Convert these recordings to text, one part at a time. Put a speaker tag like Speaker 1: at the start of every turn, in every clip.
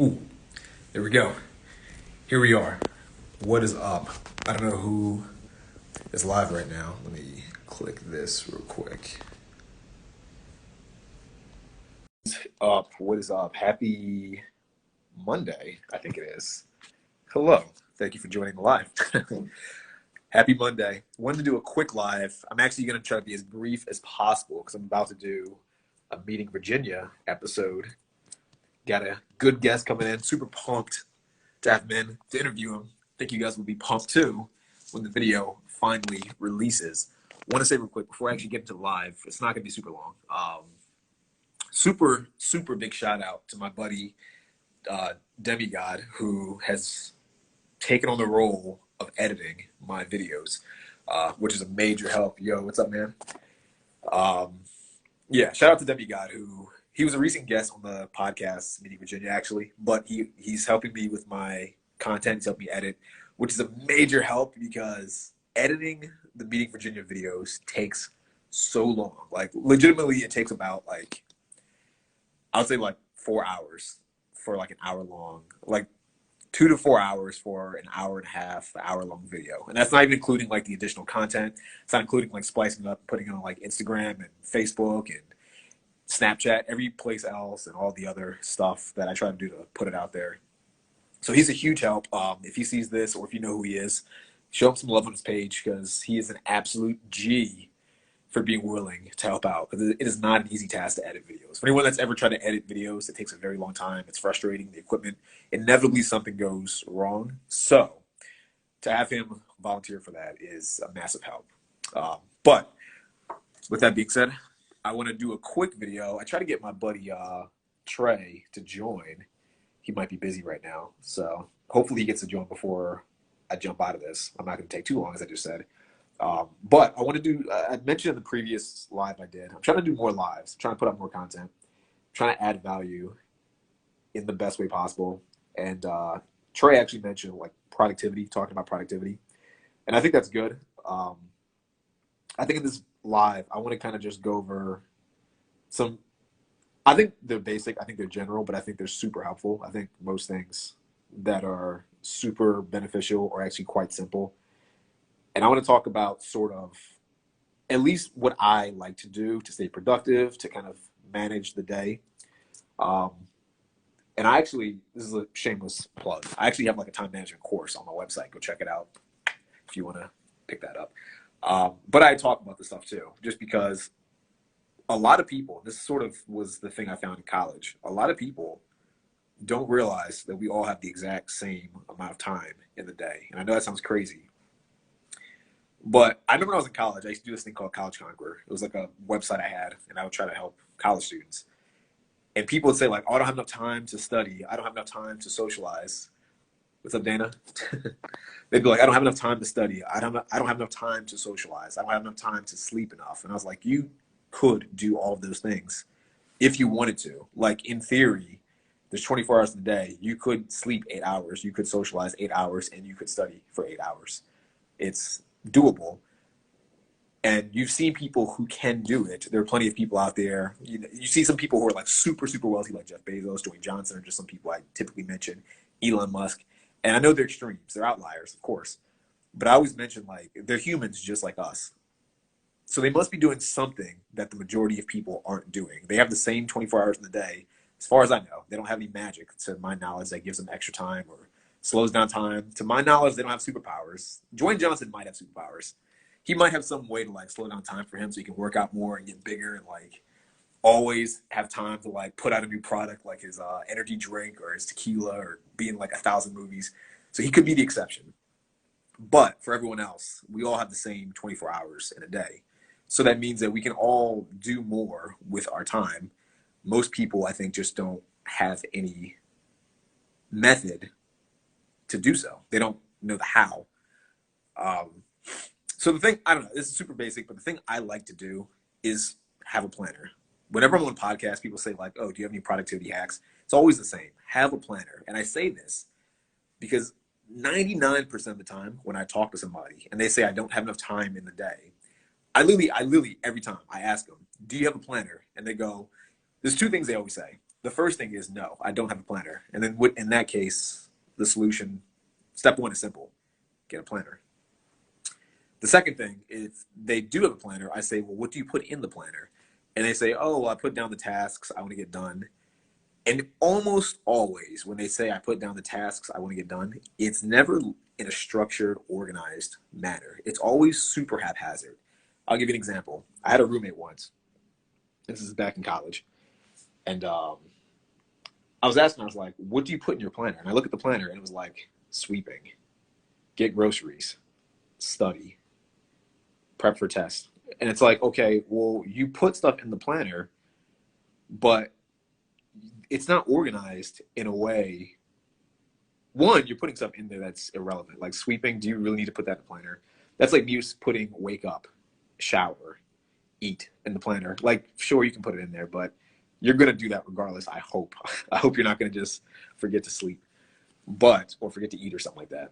Speaker 1: Ooh, there we go. Here we are. What is up? I don't know who is live right now. Let me click this real quick. Up. What is up? Happy Monday, I think it is. Hello. Thank you for joining the live. Happy Monday. Wanted to do a quick live. I'm actually going to try to be as brief as possible because I'm about to do a Meeting Virginia episode. Got a good guest coming in. Super pumped to have him in to interview him. I think you guys will be pumped too when the video finally releases. I want to say real quick before I actually get into live, it's not going to be super long. Super big shout out to my buddy Demigod, who has taken on the role of editing my videos, which is a major help. Yo, what's up, man? Um, yeah, shout out to Demigod, who he was a recent guest on the podcast Meeting Virginia, actually, but he's helping me with my content. He's helping me edit, which is a major help because editing the Meeting Virginia videos takes so long. Like, legitimately, it takes about I would say 4 hours for like an hour long, like 2 to 4 hours for an hour and a half, hour long video. And that's not even including like the additional content. It's not including like splicing it up, putting it on like Instagram and Facebook and Snapchat, every place else, and all the other stuff that I try to do to put it out there. So he's a huge help. If he sees this or if you know who he is, show him some love on his page because he is an absolute G for being willing to help out because it is not an easy task to edit videos. For anyone that's ever tried to edit videos, it takes a very long time. It's frustrating. The equipment, inevitably something goes wrong. So to have him volunteer for that is a massive help. But with that being said, I want to do a quick video. I try to get my buddy Trey to join. He might be busy right now, so hopefully he gets to join before I jump out of this. I'm not going to take too long, as I just said. But I want to do, I mentioned in the previous live I did, I'm trying to do more lives, I'm trying to put up more content, I'm trying to add value in the best way possible. And Trey actually mentioned like productivity, talking about productivity. And I think that's good. I think in this live, I want to kind of just go over some, I think they're basic, I think they're general, but I think they're super helpful. I think most things that are super beneficial are actually quite simple. And I want to talk about sort of at least what I like to do to stay productive, to kind of manage the day. Um, and I actually, this is a shameless plug. I actually have like a time management course on my website. Go check it out if you want to pick that up. But I talk about this stuff too, just because a lot of people, this sort of was the thing I found in college. A lot of people don't realize that we all have the exact same amount of time in the day. And I know that sounds crazy, but I remember when I was in college, I used to do this thing called College Conqueror. It was like a website I had, and I would try to help college students. And people would say, like, oh, I don't have enough time to study. I don't have enough time to socialize. What's up, Dana? They'd be like, I don't have enough time to study. I don't have enough time to socialize. I don't have enough time to sleep enough. And I was like, you could do all of those things if you wanted to. Like, in theory, there's 24 hours in the day. You could sleep 8 hours. You could socialize 8 hours, and you could study for 8 hours. It's doable, and you've seen people who can do it. There are plenty of people out there. You see some people who are like super wealthy, like Jeff Bezos, Dwayne Johnson, or just some people I typically mention, Elon Musk. And I know they're extremes, they're outliers, of course, but I always mention like they're humans just like us. So they must be doing something that the majority of people aren't doing. They have the same 24 hours in the day. As far as I know, they don't have any magic, to my knowledge, that gives them extra time or slows down time. To my knowledge, they don't have superpowers. Dwayne Johnson might have superpowers. He might have some way to like slow down time for him so he can work out more and get bigger and like always have time to like put out a new product like his energy drink or his tequila or be in like 1,000 movies. So he could be the exception. But for everyone else, we all have the same 24 hours in a day. So that means that we can all do more with our time. Most people, I think, just don't have any method to do so. They don't know the how. Um, so the thing, I don't know, this is super basic, but the thing I like to do is have a planner. Whenever I'm on podcasts, people say like, oh, do you have any productivity hacks? It's always the same. Have a planner. And I say this because 99% of the time when I talk to somebody and they say I don't have enough time in the day, I literally every time I ask them, do you have a planner? And they go, there's two things they always say. the first thing is no, I don't have a planner. And then in that case, the solution, step one is simple: get a planner. The second thing, if they do have a planner, I say, well, what do you put in the planner? And they say, oh, well, I put down the tasks I want to get done. And almost always, when they say I put down the tasks I want to get done, it's never in a structured, organized manner. It's always super haphazard. I'll give you an example. I had a roommate once. This is back in college. And I was asking, I was like, what do you put in your planner? And I look at the planner and it was like sweeping, get groceries, study, prep for tests. And it's like, okay, well, you put stuff in the planner, but it's not organized in a way. One, you're putting stuff in there that's irrelevant. Like sweeping, do you really need to put that in the planner? That's like me putting wake up, shower, eat in the planner. Like, sure, you can put it in there, but you're going to do that regardless, I hope. I hope you're not going to just forget to sleep, or forget to eat or something like that.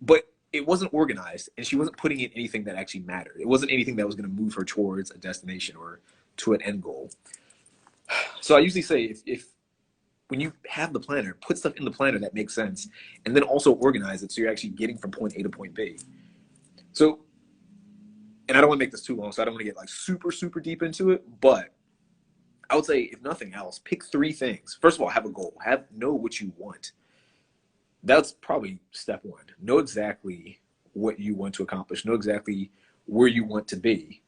Speaker 1: But it wasn't organized, and she wasn't putting in anything that actually mattered. It wasn't anything that was going to move her towards a destination or to an end goal. So I usually say, if when you have the planner, put stuff in the planner that makes sense, and then also organize it so you're actually getting from point A to point B. So, and I don't want to make this too long, so I don't want to get like super, super deep into it, but I would say, if nothing else, pick 3 things. First of all, have a goal. Know what you want. That's probably step one. Know exactly what you want to accomplish. Know exactly where you want to be.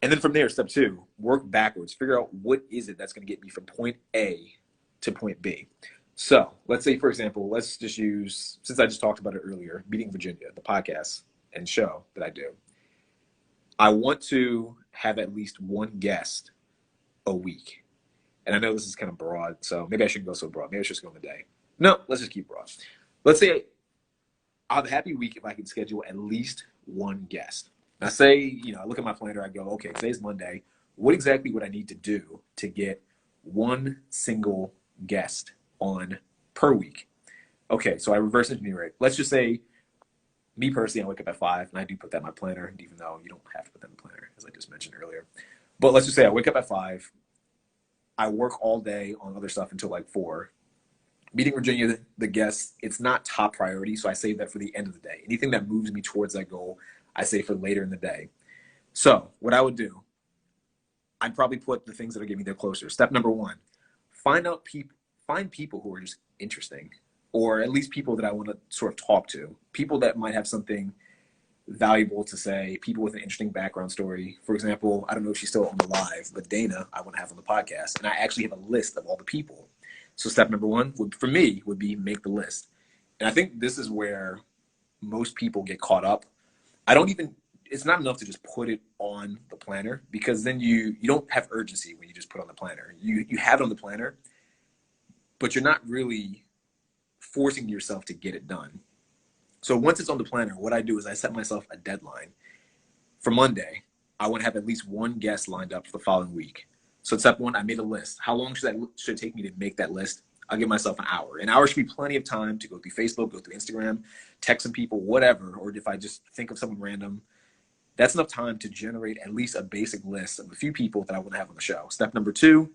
Speaker 1: And then from there, step 2, work backwards. Figure out what is it that's going to get me from point A to point B. So let's say, for example, let's just use, since I just talked about it earlier, Meeting Virginia, the podcast and show that I do. I want to have at least one guest a week. And I know this is kind of broad, so maybe I shouldn't go so broad. Maybe I should just go in the day. No, let's just keep broad. Let's say I'll have a happy week if I can schedule at least one guest. I say, I look at my planner, I go, okay, today's Monday. What exactly would I need to do to get one single guest on per week? Okay, so I reverse engineer it. Let's just say, me personally, I wake up at 5, and I do put that in my planner, even though you don't have to put that in the planner, as I just mentioned earlier. But let's just say I wake up at 5. I work all day on other stuff until like 4. Meeting Virginia, the guests, it's not top priority, so I save that for the end of the day. Anything that moves me towards that goal, I save for later in the day. So what I would do, I'd probably put the things that are getting me there closer. Step number 1, find people who are just interesting, or at least people that I want to sort of talk to, people that might have something valuable to say, people with an interesting background story. For example, I don't know if she's still on the live, but Dana, I want to have on the podcast, and I actually have a list of all the people. So step number 1 for me would be make the list. And I think this is where most people get caught up. It's not enough to just put it on the planner, because then you don't have urgency when you just put on the planner. You have it on the planner, but you're not really forcing yourself to get it done. So once it's on the planner, what I do is I set myself a deadline. For Monday, I want to have at least one guest lined up for the following week. So step 1, I made a list. How long should it take me to make that list? I'll give myself an hour. An hour should be plenty of time to go through Facebook, go through Instagram, text some people, whatever. Or if I just think of someone random, that's enough time to generate at least a basic list of a few people that I want to have on the show. Step number 2,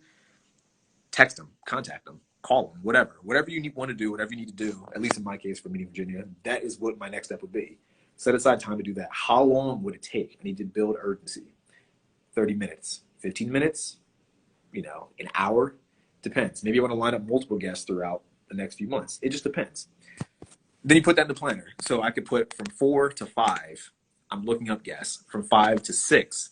Speaker 1: text them, contact them, call them, whatever you want to do, whatever you need to do. At least in my case for Meeting Virginia, that is what my next step would be. Set aside time to do that. How long would it take? I need to build urgency. 30 minutes, 15 minutes, an hour. Depends. Maybe I want to line up multiple guests throughout the next few months. It just depends. Then you put that in the planner. So I could put from 4 to 5, I'm looking up guests. From 5 to 6,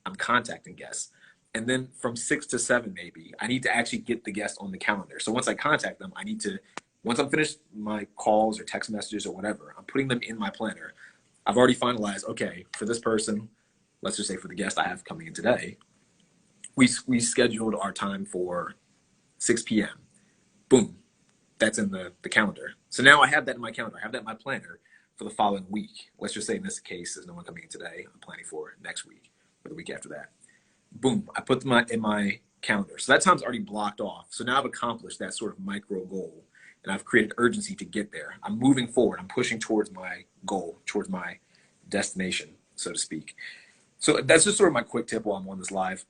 Speaker 1: I'm contacting guests. And then from 6 to 7, maybe, I need to actually get the guest on the calendar. So once I contact them, once I'm finished my calls or text messages or whatever, I'm putting them in my planner. I've already finalized, okay, for this person, let's just say for the guest I have coming in today, we scheduled our time for 6 p.m. Boom. That's in the calendar. So now I have that in my calendar. I have that in my planner for the following week. Let's just say in this case, there's no one coming in today. I'm planning for next week or the week after that. Boom. I put them in my calendar. So that time's already blocked off. So now I've accomplished that sort of micro goal, and I've created urgency to get there. I'm moving forward. I'm pushing towards my goal, towards my destination, so to speak. So that's just sort of my quick tip while I'm on this live.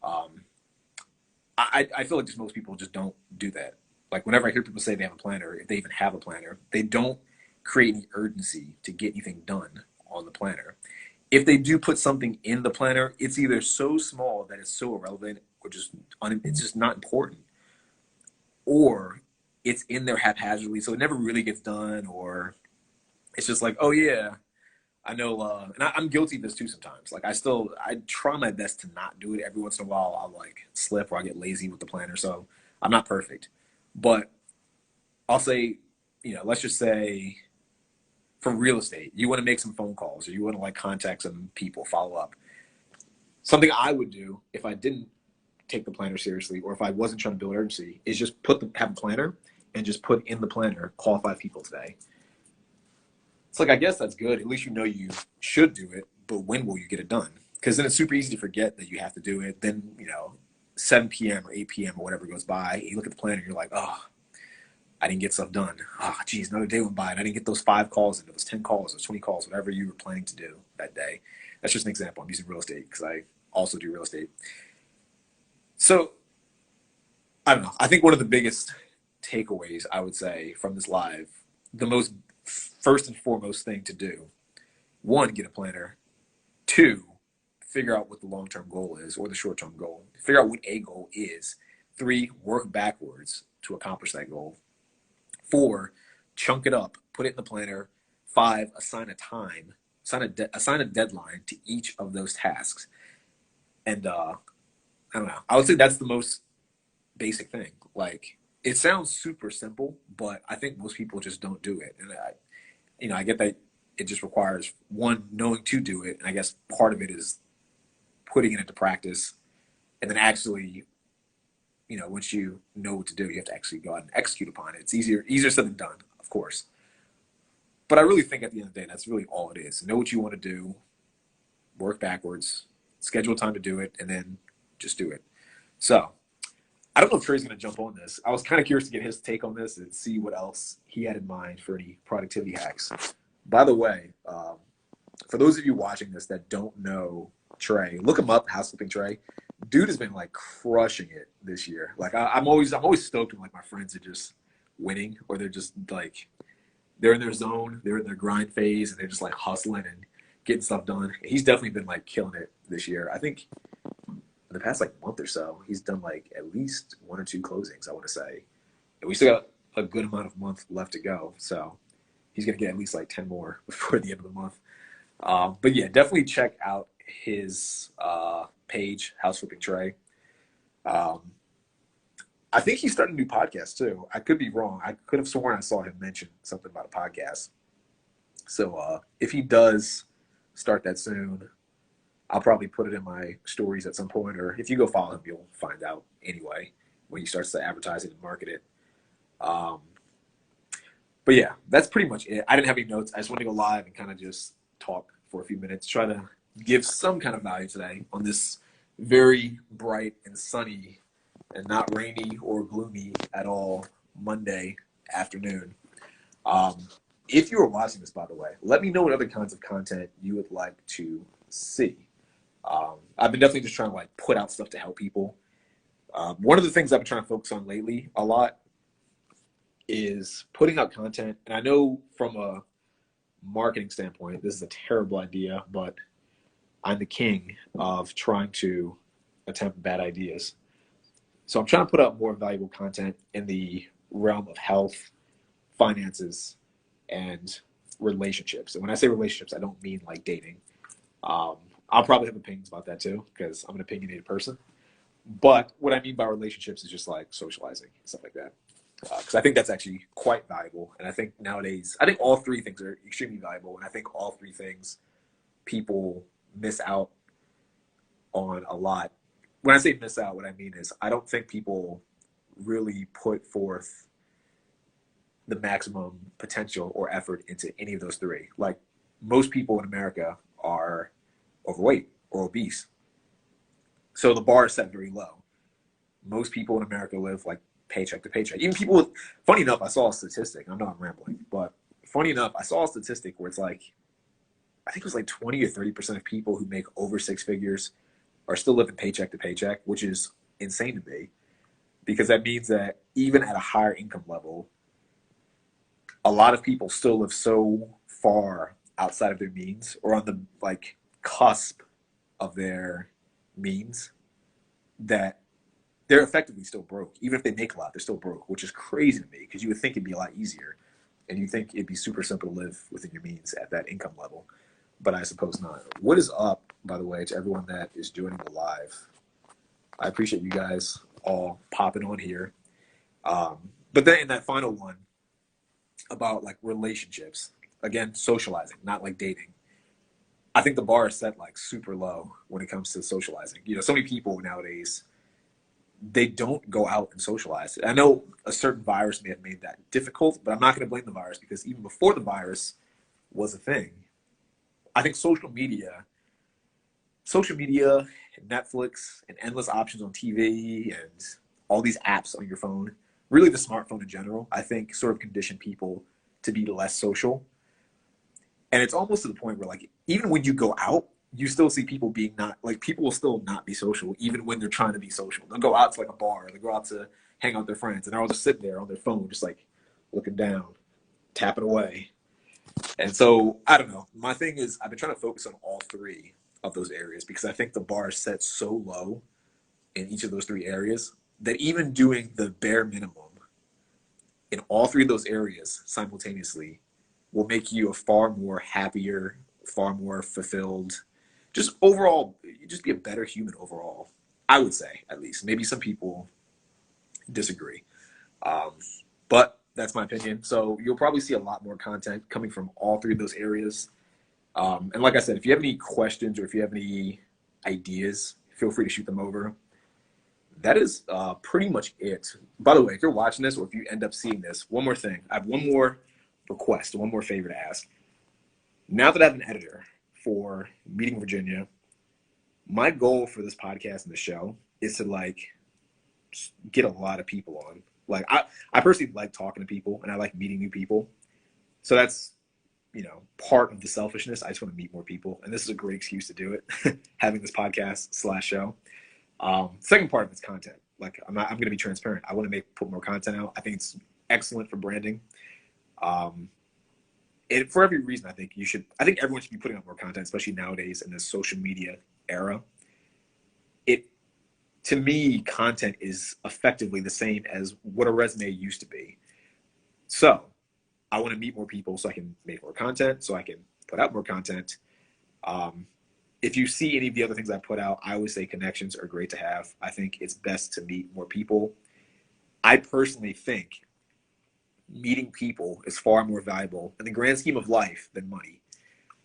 Speaker 1: I feel like just most people just don't do that. Like whenever I hear people say they have a planner, if they even have a planner, they don't create any urgency to get anything done on the planner. If they do put something in the planner, it's either so small that it's so irrelevant or just it's just not important, or it's in there haphazardly, so it never really gets done, or it's just like, oh yeah, I know, and I'm guilty of this too sometimes. Like I try my best to not do it. Every once in a while, I'll like slip or I get lazy with the planner. So I'm not perfect, but I'll say, let's just say for real estate, you want to make some phone calls or you want to like contact some people, follow up. Something I would do if I didn't take the planner seriously or if I wasn't trying to build urgency is just have a planner and just put in the planner, call 5 people today. It's like, I guess that's good. At least you know you should do it, but when will you get it done? Because then it's super easy to forget that you have to do it. Then, 7 p.m. or 8 p.m. or whatever goes by, you look at the planner and you're like, oh, I didn't get stuff done. Oh, geez, another day went by and I didn't get those 5 calls and those 10 calls, those 20 calls, whatever you were planning to do that day. That's just an example. I'm using real estate because I also do real estate. So, I don't know. I think one of the biggest takeaways I would say from this live, the most first and foremost thing to do, one, get a planner. Two, figure out what the long-term goal is or the short-term goal. Figure out what a goal is. Three, work backwards to accomplish that goal. Four, chunk it up, put it in the planner. Five, assign a time, assign a deadline to each of those tasks. And I don't know. I would say that's the most basic thing. Like, it sounds super simple, but I think most people just don't do it. And I get that it just requires one, knowing to do it, and I guess part of it is putting it into practice, and then actually, once you know what to do, you have to actually go out and execute upon it. It's easier said than done, of course. But I really think at the end of the day, that's really all it is. Know what you want to do, work backwards, schedule time to do it, and then just do it. So I don't know if Trey's going to jump on this. I was kind of curious to get his take on this and see what else he had in mind for any productivity hacks. By the way, for those of you watching this that don't know Trey, look him up, House Flipping Trey. Dude has been like crushing it this year. Like I'm always stoked when like my friends are just winning or they're just like they're in their zone, they're in their grind phase, and they're just like hustling and getting stuff done. He's definitely been like killing it this year. I think in the past like month or so, he's done like at least 1 or 2 closings, I want to say. And we still got a good amount of month left to go. So he's going to get at least like 10 more before the end of the month. But yeah, definitely check out his page, House Flipping Trey. I think he started a new podcast too. I could be wrong. I could have sworn I saw him mention something about a podcast. So if he does start that soon, I'll probably put it in my stories at some point, or if you go follow him, you'll find out anyway when he starts to advertise it and market it. But yeah, that's pretty much it. I didn't have any notes. I just wanted to go live and kind of just talk for a few minutes, try to give some kind of value today on this very bright and sunny and not rainy or gloomy at all Monday afternoon. If you are watching this, by the way, let me know what other kinds of content you would like to see. I've been definitely just trying to like put out stuff to help people. One of the things I've been trying to focus on lately a lot is putting out content. And I know from a marketing standpoint, this is a terrible idea, but I'm the king of trying to attempt bad ideas. So I'm trying to put out more valuable content in the realm of health, finances, and relationships. And when I say relationships, I don't mean like dating. I'll probably have opinions about that too, because I'm an opinionated person. But what I mean by relationships is just like socializing, stuff like that. Because I think that's actually quite valuable. And I think nowadays, I think all 3 things are extremely valuable. And I think all 3 things people miss out on a lot. When I say miss out, what I mean is I don't think people really put forth the maximum potential or effort into any of those 3. Like most people in America are overweight or obese. So the bar is set very low. Most people in America live like paycheck to paycheck. Even people with, funny enough, I saw a statistic. I know I'm rambling, but funny enough, I saw a statistic where it's like, I think it was like 20 or 30% of people who make over 6 figures are still living paycheck to paycheck, which is insane to me. because that means that even at a higher income level, a lot of people still live so far outside of their means or on the like cusp of their means that they're effectively still broke. Even if they make a lot, they're still broke, which is crazy to me because you would think it'd be a lot easier and you think it'd be super simple to live within your means at that income level. But I suppose not. What is up, by the way, to everyone that is joining the live? I appreciate you guys all popping on here. But then in that final one about like relationships, again, socializing, not like dating. I think the bar is set like super low when it comes to socializing. You know, so many people nowadays, they don't go out and socialize. I know a certain virus may have made that difficult, but I'm not going to blame the virus because even before the virus was a thing, I think social media, and Netflix, and endless options on TV, and all these apps on your phone, really the smartphone in general, I think sort of condition people to be less social. And it's almost to the point where like even when you go out, you still see people being not like people will still not be social even when they're trying to be social. They'll go out to like a bar, they go out to hang out with their friends, and they're all just sitting there on their phone, just like looking down, tapping away. And so I don't know. My thing is I've been trying to focus on all three of those areas because I think the bar is set so low in each of those three areas that even doing the bare minimum in all three of those areas simultaneously will make you a far more happier, far more fulfilled, just overall, you just be a better human overall. I would say, at least. Maybe some people disagree. Um, but that's my opinion. So you'll probably see a lot more content coming from all three of those areas. And like I said, if you have any questions or if you have any ideas, feel free to shoot them over. That is pretty much it. By the way, if you're watching this or if you end up seeing this, one more thing. I have one more request, one more favor to ask. Now that I have an editor for Meeting Virginia, my goal for this podcast and the show is to like get a lot of people on. Like I personally like talking to people and I like meeting new people. So that's, you know, part of the selfishness. I just want to meet more people. And this is a great excuse to do it, having this podcast slash show. Second part of it's content. Like I'm going to be transparent. I want to put more content out. I think it's excellent for branding. For every reason, I think everyone should be putting out more content, especially nowadays in this social media era. To me, content is effectively the same as what a resume used to be. So I want to meet more people so I can make more content, so I can put out more content. If you see any of the other things I put out, I always say connections are great to have. I think it's best to meet more people. I personally think meeting people is far more valuable in the grand scheme of life than money.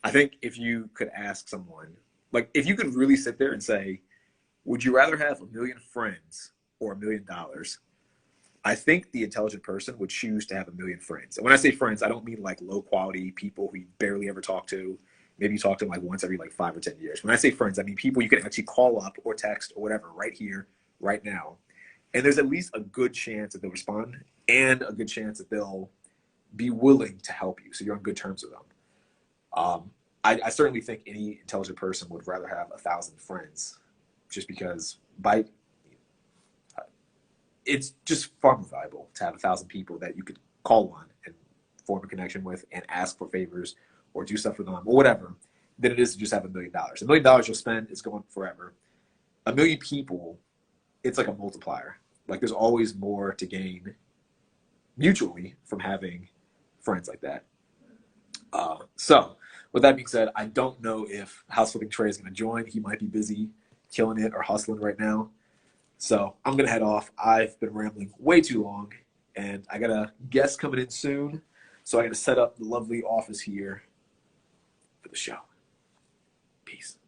Speaker 1: I think if you could ask someone, like if you could really sit there and say, would you rather have 1,000,000 friends or $1,000,000? I think the intelligent person would choose to have 1,000,000 friends. And when I say friends, I don't mean like low quality people who you barely ever talk to. Maybe you talk to them like once every like 5 or 10 years. When I say friends, I mean people you can actually call up or text or whatever right here, right now. And there's at least a good chance that they'll respond and a good chance that they'll be willing to help you. So you're on good terms with them. I certainly think any intelligent person would rather have 1,000 friends just because it's just far more valuable to have 1,000 people that you could call on and form a connection with and ask for favors or do stuff for them or whatever than it is to just have $1,000,000. $1,000,000 you'll spend is going forever. 1,000,000 people, it's like a multiplier. Like there's always more to gain mutually from having friends like that. So with that being said, I don't know if House Flipping Trey is going to join. He might be busy killing it or hustling right now. So I'm going to head off. I've been rambling way too long, and I got a guest coming in soon. So I got to set up the lovely office here for the show. Peace.